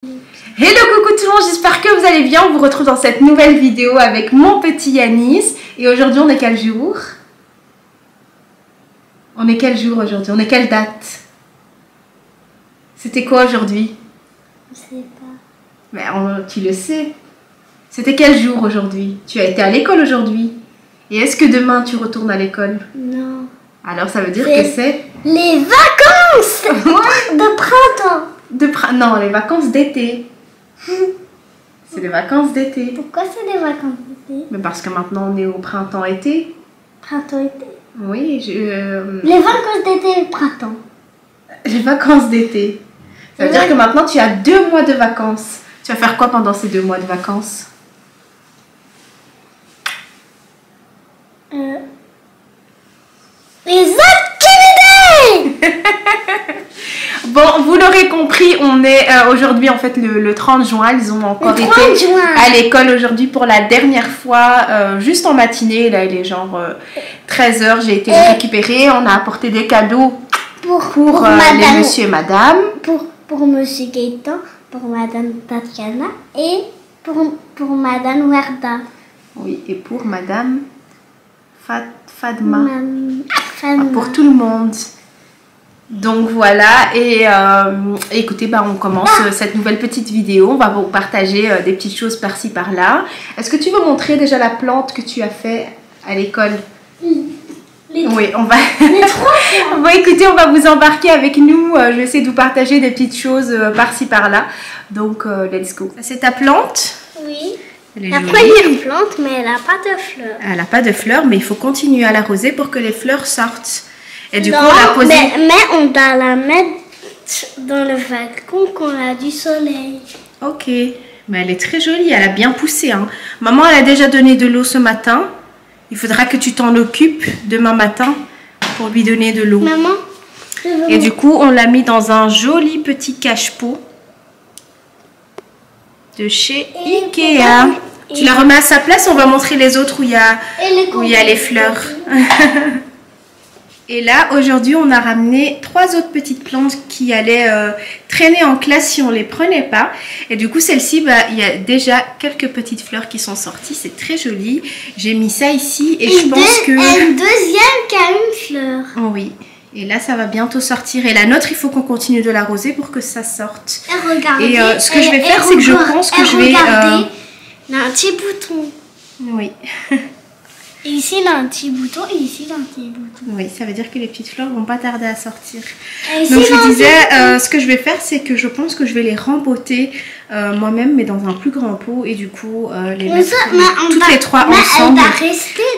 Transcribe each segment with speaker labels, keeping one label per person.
Speaker 1: Hello, coucou tout le monde, j'espère que vous allez bien. On vous retrouve dans cette nouvelle vidéo avec mon petit Yanis. Et aujourd'hui, on est quel jour? On est quel jour aujourd'hui? On est quelle date? C'était quoi aujourd'hui?
Speaker 2: Je sais pas.
Speaker 1: Mais tu le sais. C'était quel jour aujourd'hui? Tu as été à l'école aujourd'hui. Et est-ce que demain tu retournes à l'école?
Speaker 2: Non.
Speaker 1: Alors ça veut dire que c'est...
Speaker 2: les vacances de printemps.
Speaker 1: Non, les vacances d'été. C'est les vacances d'été.
Speaker 2: Pourquoi c'est les vacances d'été?
Speaker 1: Mais parce que maintenant on est au printemps-été.
Speaker 2: Printemps-été.
Speaker 1: Oui,
Speaker 2: Les vacances d'été et printemps.
Speaker 1: Les vacances d'été. Ça veut dire que maintenant tu as 2 mois de vacances. Tu vas faire quoi pendant ces 2 mois de vacances?
Speaker 2: Les activités.
Speaker 1: Bon, vous l'aurez compris, on est aujourd'hui en fait le 30 juin. Ils ont encore été à l'école aujourd'hui pour la dernière fois, juste en matinée. Là, il est genre 13h. J'ai été les récupérer. On a apporté des cadeaux pour les monsieur et madame.
Speaker 2: Pour monsieur Gaëtan, pour madame Tatiana et pour madame Werda.
Speaker 1: Oui, et pour madame Fadma.
Speaker 2: Fadma.
Speaker 1: Pour tout le monde. Donc voilà, et écoutez, on commence cette nouvelle petite vidéo. On va vous partager des petites choses par-ci par-là. Est-ce que tu veux montrer déjà la plante que tu as fait à l'école? Oui, on va... Bon, écoutez, on va vous embarquer avec nous. Je vais essayer de vous partager des petites choses par-ci par-là. Donc, let's go. C'est ta plante?
Speaker 2: Oui. La première plante, mais elle n'a pas de fleurs.
Speaker 1: Elle n'a pas de fleurs, mais il faut continuer à l'arroser pour que les fleurs sortent. Et du
Speaker 2: non,
Speaker 1: coup, on l'a posée...
Speaker 2: mais on doit la mettre dans le wagon quand on a du soleil.
Speaker 1: Ok, mais elle est très jolie, elle a bien poussé. Hein. Maman, elle a déjà donné de l'eau ce matin. Il faudra que tu t'en occupes demain matin pour lui donner de l'eau.
Speaker 2: Maman,
Speaker 1: et du coup, on l'a mis dans un joli petit cache-pot de chez Ikea. Tu la remets à sa place, on va montrer les autres où il y a les fleurs. Et là, aujourd'hui, on a ramené 3 autres petites plantes qui allaient traîner en classe si on ne les prenait pas. Et du coup, celle-ci, il y a déjà quelques petites fleurs qui sont sorties. C'est très joli. J'ai mis ça ici et je pense que...
Speaker 2: une deuxième qui a une fleur.
Speaker 1: Oh oui. Et là, ça va bientôt sortir. Et la nôtre, il faut qu'on continue de l'arroser pour que ça sorte.
Speaker 2: Et regardez.
Speaker 1: Et ce que je vais faire, c'est que je pense que je vais...
Speaker 2: Regardez, il y a un petit bouton.
Speaker 1: Oui.
Speaker 2: Et ici, il y a un petit bouton et ici, il y a un petit bouton.
Speaker 1: Oui, ça veut dire que les petites fleurs vont pas tarder à sortir.
Speaker 2: Ici,
Speaker 1: donc, je vous disais, ce que je vais faire, c'est que je pense que je vais les rempoter moi-même, mais dans un plus grand pot. Et du coup, les mettre toutes les 3 ensemble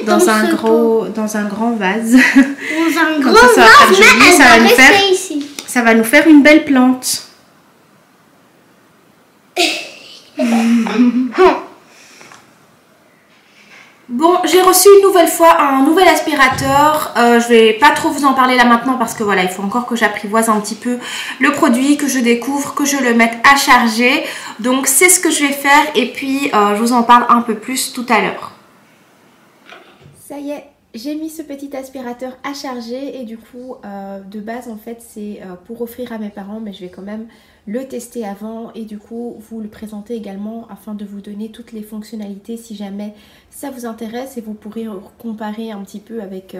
Speaker 1: dans un grand vase.
Speaker 2: Dans un
Speaker 1: Comme
Speaker 2: grand
Speaker 1: ça va faire joli,
Speaker 2: ici.
Speaker 1: Ça va nous faire une belle plante. Bon, j'ai reçu une nouvelle fois un nouvel aspirateur. Je vais pas trop vous en parler là maintenant parce que voilà, il faut encore que j'apprivoise un petit peu le produit, que je découvre, que je le mette à charger. Donc c'est ce que je vais faire et puis je vous en parle un peu plus tout à l'heure. Ça y est, j'ai mis ce petit aspirateur à charger et du coup de base en fait c'est pour offrir à mes parents, mais je vais quand même le tester avant et du coup vous le présenter également afin de vous donner toutes les fonctionnalités si jamais ça vous intéresse et vous pourrez comparer un petit peu avec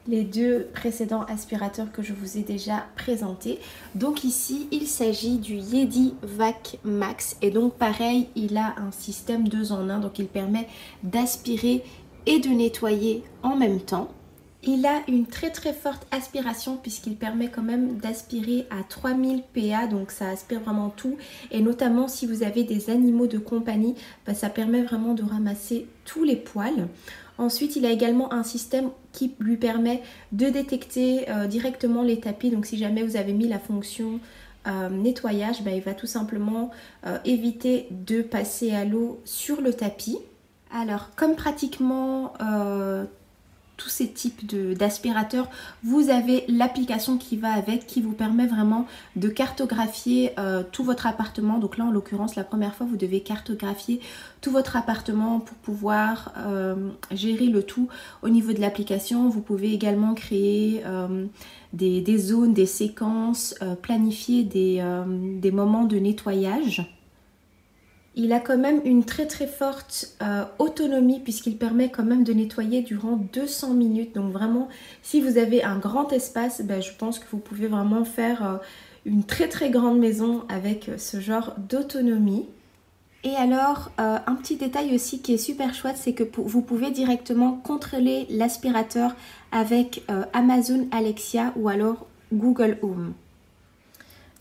Speaker 1: les 2 précédents aspirateurs que je vous ai déjà présentés. Donc ici il s'agit du Yeti Vac Max et donc pareil il a un système 2 en 1, donc il permet d'aspirer et de nettoyer en même temps. Il a une très forte aspiration puisqu'il permet quand même d'aspirer à 3000 PA, donc ça aspire vraiment tout et notamment si vous avez des animaux de compagnie, ça permet vraiment de ramasser tous les poils. Ensuite, il a également un système qui lui permet de détecter directement les tapis, donc si jamais vous avez mis la fonction nettoyage, il va tout simplement éviter de passer à l'eau sur le tapis. Alors, comme pratiquement tous ces types d'aspirateurs, vous avez l'application qui va avec, qui vous permet vraiment de cartographier tout votre appartement. Donc là en l'occurrence la première fois vous devez cartographier tout votre appartement pour pouvoir gérer le tout au niveau de l'application. Vous pouvez également créer des zones, des séquences, planifier des moments de nettoyage. Il a quand même une très forte autonomie puisqu'il permet quand même de nettoyer durant 200 minutes. Donc vraiment, si vous avez un grand espace, je pense que vous pouvez vraiment faire une très grande maison avec ce genre d'autonomie. Et alors, un petit détail aussi qui est super chouette, c'est que vous pouvez directement contrôler l'aspirateur avec Amazon Alexa ou alors Google Home.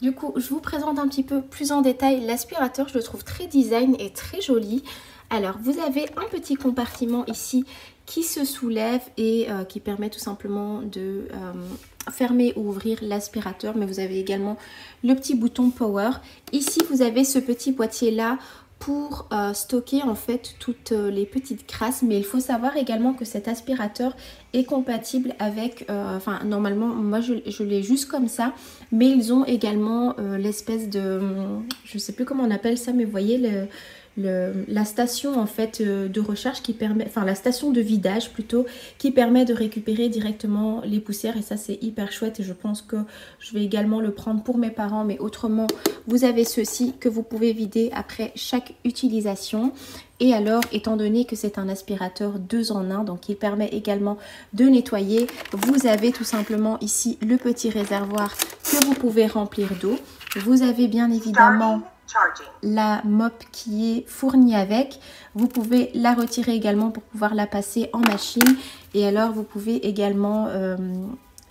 Speaker 1: Du coup, je vous présente un petit peu plus en détail l'aspirateur. Je le trouve très design et très joli. Alors, vous avez un petit compartiment ici qui se soulève et qui permet tout simplement de fermer ou ouvrir l'aspirateur. Mais vous avez également le petit bouton Power. Ici, vous avez ce petit boîtier-là pour stocker en fait toutes les petites crasses, mais il faut savoir également que cet aspirateur est compatible avec, enfin normalement moi je l'ai juste comme ça, mais ils ont également l'espèce de, je sais plus comment on appelle ça, mais vous voyez la station en fait de recharge qui permet, enfin la station de vidage plutôt, qui permet de récupérer directement les poussières, et ça c'est hyper chouette et je pense que je vais également le prendre pour mes parents. Mais autrement vous avez ceci que vous pouvez vider après chaque utilisation. Et alors, étant donné que c'est un aspirateur 2 en 1, donc il permet également de nettoyer, vous avez tout simplement ici le petit réservoir que vous pouvez remplir d'eau. Vous avez bien évidemment la mop qui est fournie avec. Vous pouvez la retirer également pour pouvoir la passer en machine. Et alors, vous pouvez également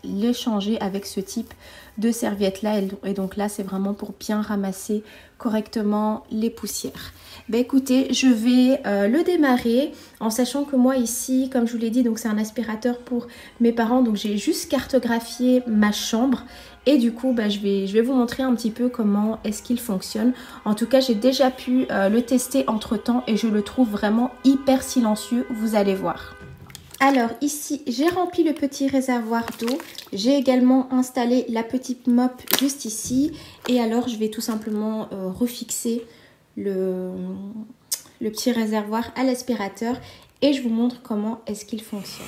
Speaker 1: les changer avec ce type de serviette là. Et donc là, c'est vraiment pour bien ramasser correctement les poussières. Écoutez, je vais le démarrer en sachant que moi ici, comme je vous l'ai dit, donc c'est un aspirateur pour mes parents. Donc j'ai juste cartographié ma chambre. Et du coup, je vais vous montrer un petit peu comment est-ce qu'il fonctionne. En tout cas, j'ai déjà pu le tester entre temps et je le trouve vraiment hyper silencieux, vous allez voir. Alors ici, j'ai rempli le petit réservoir d'eau. J'ai également installé la petite mop juste ici. Et alors, je vais tout simplement refixer le petit réservoir à l'aspirateur. Et je vous montre comment est-ce qu'il fonctionne.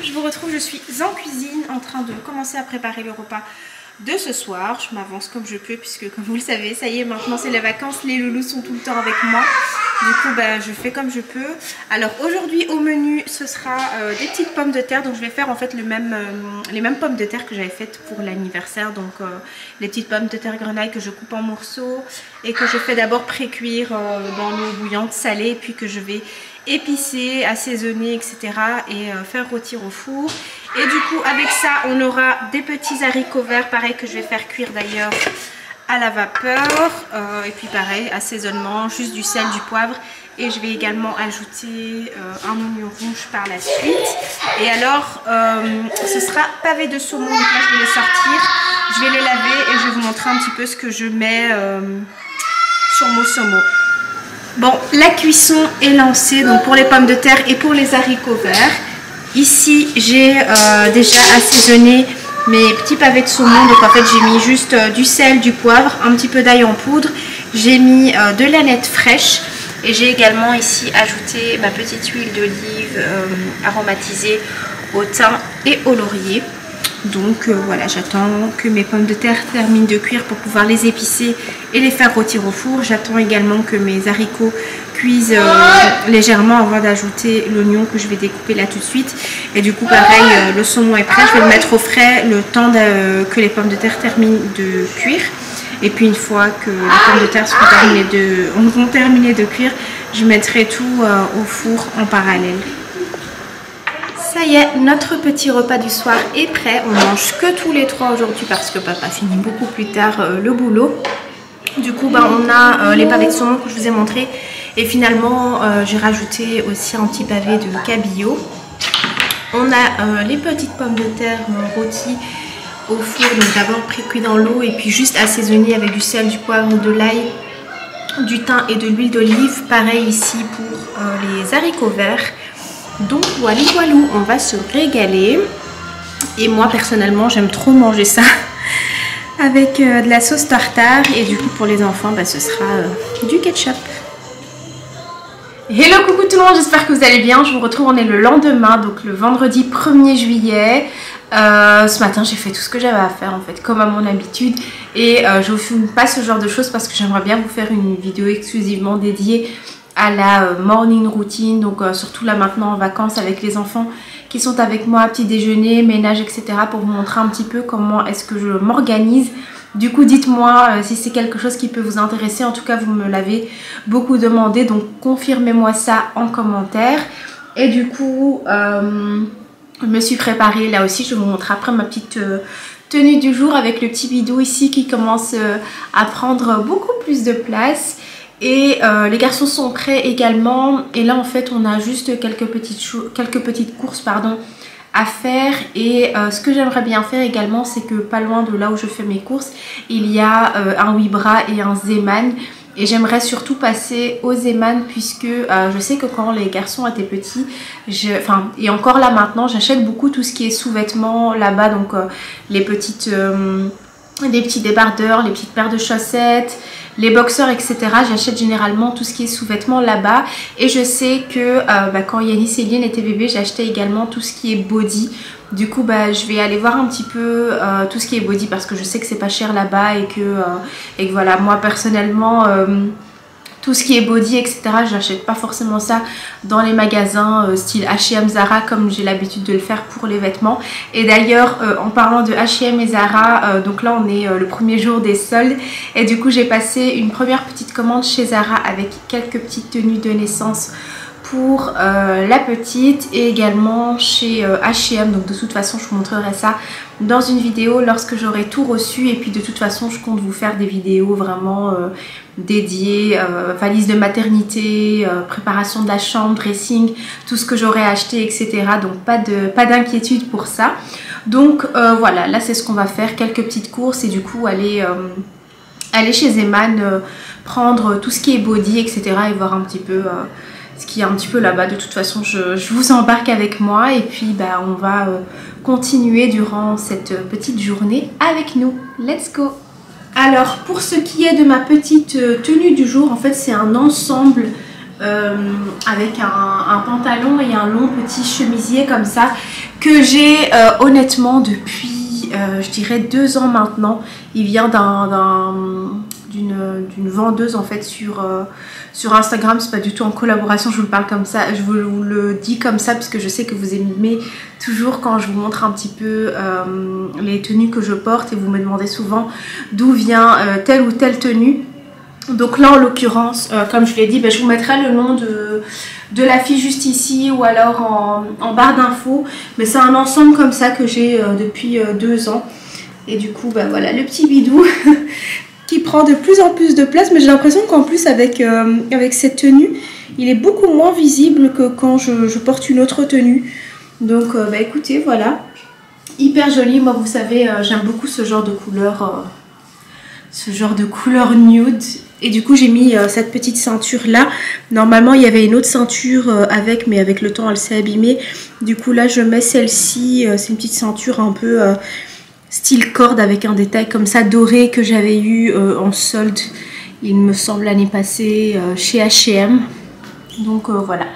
Speaker 1: Je vous retrouve, je suis en cuisine en train de commencer à préparer le repas de ce soir. Je m'avance comme je peux puisque comme vous le savez, ça y est, maintenant c'est les vacances, les loulous sont tout le temps avec moi. Du coup je fais comme je peux. Alors aujourd'hui au menu ce sera des petites pommes de terre. Donc je vais faire en fait les mêmes pommes de terre que j'avais faites pour l'anniversaire. Donc les petites pommes de terre grenaille que je coupe en morceaux et que je fais d'abord pré-cuire dans l'eau bouillante salée, et puis que je vais épicer, assaisonner, etc. et faire rôtir au four. Et du coup avec ça on aura des petits haricots verts, pareil, que je vais faire cuire d'ailleurs à la vapeur. Et puis pareil, assaisonnement, juste du sel, du poivre. Et je vais également ajouter un oignon rouge par la suite. Et alors ce sera pavé de saumon. Donc là je vais les sortir, je vais les laver et je vais vous montrer un petit peu ce que je mets sur mon saumon. Bon, la cuisson est lancée donc pour les pommes de terre et pour les haricots verts. Ici, j'ai déjà assaisonné mes petits pavés de saumon. Donc en fait, j'ai mis juste du sel, du poivre, un petit peu d'ail en poudre. J'ai mis de l'aneth fraîche et j'ai également ici ajouté ma petite huile d'olive aromatisée au thym et au laurier. Donc voilà, j'attends que mes pommes de terre terminent de cuire pour pouvoir les épicer et les faire rôtir au four. J'attends également que mes haricots cuisent légèrement avant d'ajouter l'oignon que je vais découper là tout de suite. Et du coup pareil, le saumon est prêt, je vais le mettre au frais le temps que les pommes de terre terminent de cuire. Et puis une fois que les pommes de terre ont terminé de cuire, je mettrai tout au four en parallèle. Ça y est, notre petit repas du soir est prêt. On mange que tous les trois aujourd'hui parce que papa finit beaucoup plus tard le boulot. Du coup, on a les pavés de saumon que je vous ai montré. Et finalement, j'ai rajouté aussi un petit pavé de cabillaud. On a les petites pommes de terre rôties au four. Donc d'abord pré-cuit dans l'eau et puis juste assaisonnées avec du sel, du poivre, de l'ail, du thym et de l'huile d'olive. Pareil ici pour les haricots verts. Donc voilà, on va se régaler. Et moi personnellement j'aime trop manger ça avec de la sauce tartare. Et du coup pour les enfants ce sera du ketchup. Hello, coucou tout le monde, j'espère que vous allez bien. Je vous retrouve, on est le lendemain, donc le vendredi 1er juillet. Ce matin j'ai fait tout ce que j'avais à faire en fait, comme à mon habitude. Et je vous filme pas ce genre de choses parce que j'aimerais bien vous faire une vidéo exclusivement dédiée à la morning routine. Donc surtout là maintenant en vacances avec les enfants qui sont avec moi, petit déjeuner, ménage, etc. pour vous montrer un petit peu comment est-ce que je m'organise. Du coup dites-moi si c'est quelque chose qui peut vous intéresser. En tout cas vous me l'avez beaucoup demandé, donc confirmez-moi ça en commentaire. Et du coup je me suis préparée là aussi, je vais vous montrer après ma petite tenue du jour avec le petit bidou ici qui commence à prendre beaucoup plus de place. Et les garçons sont prêts également. Et là en fait on a juste quelques petites courses à faire. Et ce que j'aimerais bien faire également, c'est que pas loin de là où je fais mes courses, il y a un Wibra et un Zeeman. Et j'aimerais surtout passer au Zeeman puisque je sais que quand les garçons étaient petits, et encore là maintenant, j'achète beaucoup tout ce qui est sous-vêtements là-bas. Donc les petits débardeurs, les petites paires de chaussettes, les boxers, etc. J'achète généralement tout ce qui est sous-vêtements là-bas. Et je sais que quand Yanis et Lynn étaient bébés, j'achetais également tout ce qui est body. Du coup je vais aller voir un petit peu tout ce qui est body parce que je sais que c'est pas cher là-bas et que voilà, moi personnellement tout ce qui est body, etc. j'achète pas forcément ça dans les magasins style H&M, Zara comme j'ai l'habitude de le faire pour les vêtements. Et d'ailleurs en parlant de H&M et Zara, donc là on est le premier jour des soldes et du coup j'ai passé une première petite commande chez Zara avec quelques petites tenues de naissance pour la petite et également chez H&M. Donc de toute façon je vous montrerai ça dans une vidéo lorsque j'aurai tout reçu. Et puis de toute façon je compte vous faire des vidéos vraiment dédiées, valise de maternité, préparation de la chambre, dressing, tout ce que j'aurai acheté, etc. Donc pas d'inquiétude pour ça. Donc voilà, là c'est ce qu'on va faire, quelques petites courses et du coup aller chez Zeeman, prendre tout ce qui est body, etc. et voir un petit peu ce qui est un petit peu là-bas. De toute façon je vous embarque avec moi et puis on va continuer durant cette petite journée avec nous. Let's go! Alors pour ce qui est de ma petite tenue du jour, en fait c'est un ensemble avec un pantalon et un long petit chemisier comme ça que j'ai honnêtement depuis je dirais 2 ans maintenant. Il vient d'une vendeuse en fait sur Instagram. C'est pas du tout en collaboration, je vous le parle comme ça, je vous le dis comme ça parce que je sais que vous aimez toujours quand je vous montre un petit peu les tenues que je porte et vous me demandez souvent d'où vient telle ou telle tenue. Donc là en l'occurrence comme je l'ai dit, je vous mettrai le nom de la fille juste ici ou alors en barre d'infos, mais c'est un ensemble comme ça que j'ai depuis 2 ans. Et du coup voilà le petit bidou qui prend de plus en plus de place, mais j'ai l'impression qu'en plus avec cette tenue il est beaucoup moins visible que quand je porte une autre tenue. Donc écoutez, voilà, hyper joli. Moi vous savez j'aime beaucoup ce genre de couleur nude. Et du coup j'ai mis cette petite ceinture là. Normalement il y avait une autre ceinture mais avec le temps elle s'est abîmée. Du coup là je mets celle-ci, c'est une petite ceinture un peu style corde avec un détail comme ça doré que j'avais eu en solde il me semble l'année passée chez H&M. Donc voilà,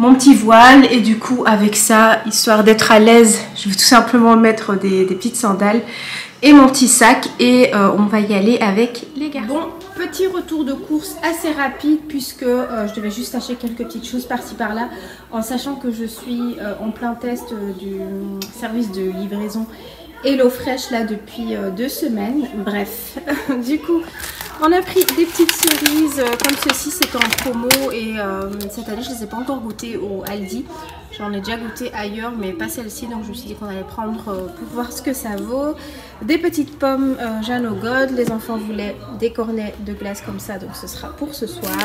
Speaker 1: mon petit voile et du coup avec ça, histoire d'être à l'aise, je vais tout simplement mettre des petites sandales et mon petit sac et on va y aller avec les garçons. Bon, petit retour de course assez rapide puisque je devais juste acheter quelques petites choses par-ci par-là en sachant que je suis en plein test du service de livraison HelloFresh là depuis 2 semaines. Bref, du coup on a pris des petites cerises comme ceci, c'était en promo et cette année je ne les ai pas encore goûtées au Aldi. J'en ai déjà goûté ailleurs mais pas celle-ci, donc je me suis dit qu'on allait prendre pour voir ce que ça vaut. Des petites pommes Jeanne au God, les enfants voulaient des cornets de glace comme ça, donc ce sera pour ce soir.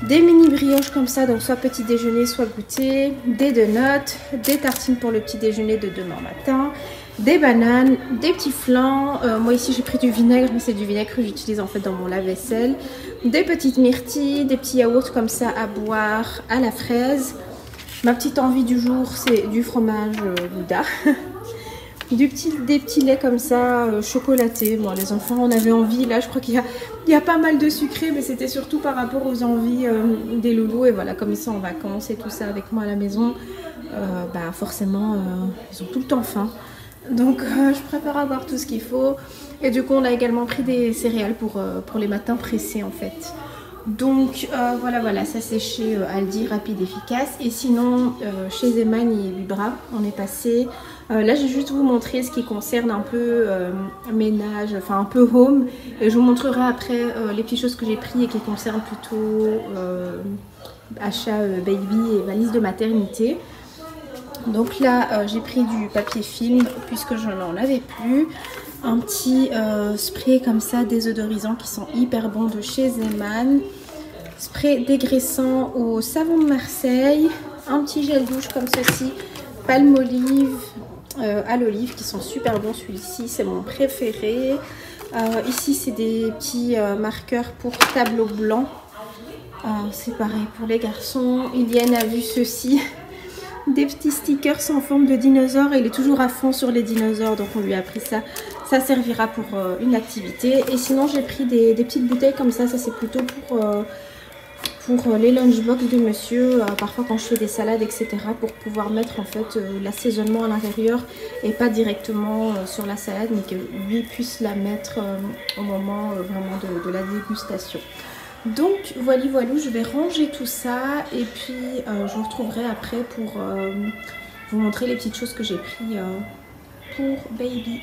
Speaker 1: Des mini brioches comme ça, donc soit petit déjeuner soit goûter, des donuts, des tartines pour le petit déjeuner de demain matin, des bananes, des petits flancs. Moi ici j'ai pris du vinaigre, mais c'est du vinaigre que j'utilise en fait dans mon lave-vaisselle. Des petites myrtilles, des petits yaourts comme ça à boire à la fraise. Ma petite envie du jour c'est du fromage Gouda. Des petits laits comme ça, chocolatés. Bon, les enfants en avaient envie. Là, je crois qu'il y a pas mal de sucré, mais c'était surtout par rapport aux envies des loulous. Et voilà, comme ils sont en vacances et tout ça avec moi à la maison, bah forcément, ils ont tout le temps faim. Donc, je préfère avoir tout ce qu'il faut. Et du coup, on a également pris des céréales pour les matins pressés, en fait. Donc voilà, ça c'est chez Aldi, rapide, efficace. Et sinon, chez Zeman et Vibra, on est passé. Là, je vais juste vous montrer ce qui concerne un peu ménage, enfin un peu home. Et je vous montrerai après les petites choses que j'ai pris et qui concernent plutôt achat baby et valise de maternité. Donc là, j'ai pris du papier film puisque je n'en avais plus. Un petit spray comme ça désodorisant qui sont hyper bons de chez Zeman. Spray dégraissant au savon de Marseille. Un petit gel douche comme ceci. Palmolive à l'olive qui sont super bons. Celui-ci c'est mon préféré. Ici c'est des petits marqueurs pour tableau blanc. C'est pareil pour les garçons. Iliane a vu ceci. Des petits stickers en forme de dinosaure. Il est toujours à fond sur les dinosaures, donc on lui a pris ça. Ça servira pour une activité. Et sinon j'ai pris des petites bouteilles comme ça. Ça c'est plutôt pour les lunchbox de monsieur. Parfois quand je fais des salades etc. Pour pouvoir mettre en fait l'assaisonnement à l'intérieur. Et pas directement sur la salade. Mais que lui puisse la mettre au moment vraiment de la dégustation. Donc voilà, je vais ranger tout ça et puis je vous retrouverai après pour vous montrer les petites choses que j'ai pris pour baby.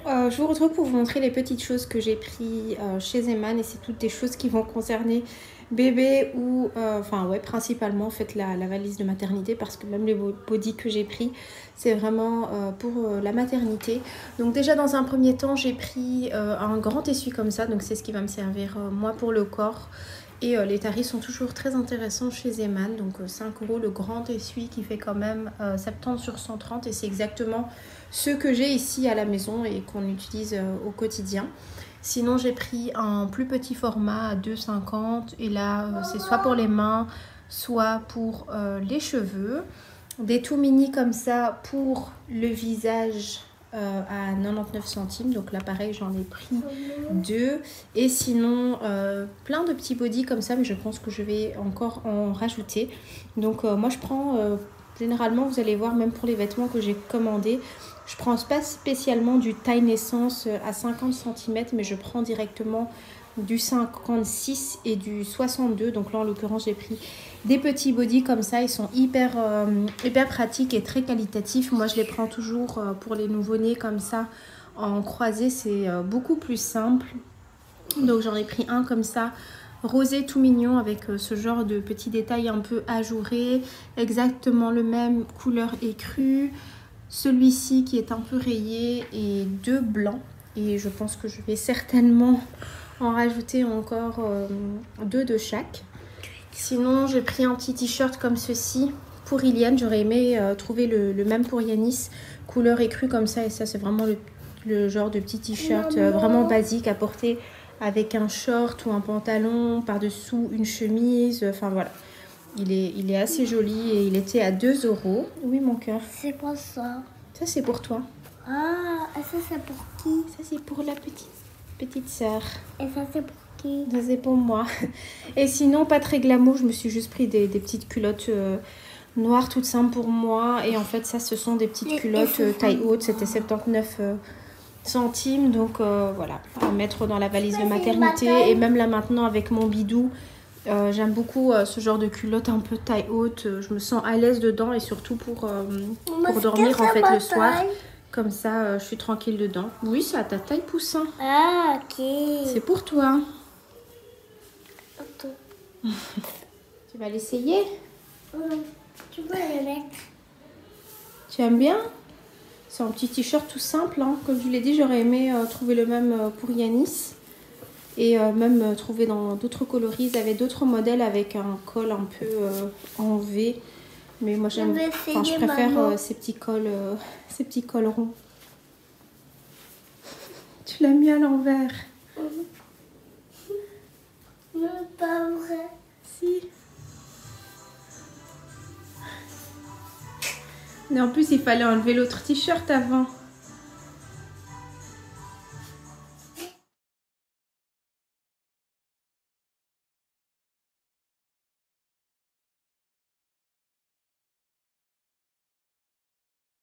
Speaker 1: Je vous retrouve pour vous montrer les petites choses que j'ai pris chez Zeman et c'est toutes des choses qui vont concerner bébé ou enfin ouais, principalement en fait la valise de maternité parce que même les bodys que j'ai pris c'est vraiment pour la maternité. Donc déjà dans un premier temps j'ai pris un grand essuie comme ça, donc c'est ce qui va me servir moi pour le corps. Et les tarifs sont toujours très intéressants chez Zeman. Donc 5 € le grand essuie qui fait quand même 70 sur 130. Et c'est exactement ce que j'ai ici à la maison et qu'on utilise au quotidien. Sinon j'ai pris un plus petit format à 2,50. Et là c'est soit pour les mains, soit pour les cheveux. Des tout mini comme ça pour le visage. À 99 centimes, donc là pareil j'en ai pris 2 et sinon plein de petits bodys comme ça, mais je pense que je vais encore en rajouter. Donc moi je prends généralement, vous allez voir, même pour les vêtements que j'ai commandés, je prends pas spécialement du taille naissance à 50 cm, mais je prends directement du 56 et du 62. Donc là en l'occurrence j'ai pris des petits bodys comme ça, ils sont hyper pratiques et très qualitatifs. Moi je les prends toujours pour les nouveau-nés comme ça en croisé, c'est beaucoup plus simple. Donc j'en ai pris un comme ça rosé tout mignon avec ce genre de petits détails un peu ajourés, exactement le même couleur écrue. Celui-ci qui est un peu rayé et 2 blancs, et je pense que je vais certainement en rajouter encore 2 de chaque. Sinon j'ai pris un petit t-shirt comme ceci pour Iliane. J'aurais aimé trouver le même pour Yanis, couleur écrue comme ça, et ça c'est vraiment le genre de petit t-shirt vraiment basique à porter avec un short ou un pantalon, par-dessous une chemise, enfin voilà. Il est assez joli et il était à 2 €. Oui mon cœur.
Speaker 2: C'est quoi ça?
Speaker 1: Ça c'est pour toi.
Speaker 2: Ah, et ça c'est pour qui?
Speaker 1: Ça c'est pour la petite sœur.
Speaker 2: Et ça c'est pour Ok.
Speaker 1: Ça c'est pour moi. Et sinon, pas très glamour, je me suis juste pris des petites culottes noires toutes simples pour moi. Et en fait, ça, ce sont des petites culottes taille haute. C'était 79 centimes. Donc voilà, à mettre dans la valise de maternité. Et même là maintenant, avec mon bidou, j'aime beaucoup ce genre de culotte un peu taille haute. Je me sens à l'aise dedans et surtout pour dormir en fait le soir. Comme ça, je suis tranquille dedans. Oui, c'est à ta taille poussin.
Speaker 2: Ah, ok.
Speaker 1: C'est pour toi.
Speaker 2: Ok.
Speaker 1: Tu vas l'essayer?
Speaker 2: Tu peux le mettre.
Speaker 1: Tu aimes bien? C'est un petit t-shirt tout simple. Hein. Comme je l'ai dit, j'aurais aimé trouver le même pour Yanis. Et même trouver dans d'autres coloris. Ils avaient d'autres modèles avec un col un peu en V. Mais moi, je préfère ces petits cols ronds. Tu l'as mis à l'envers.
Speaker 2: Non, pas vrai.
Speaker 1: Si. Mais en plus, il fallait enlever l'autre t-shirt avant.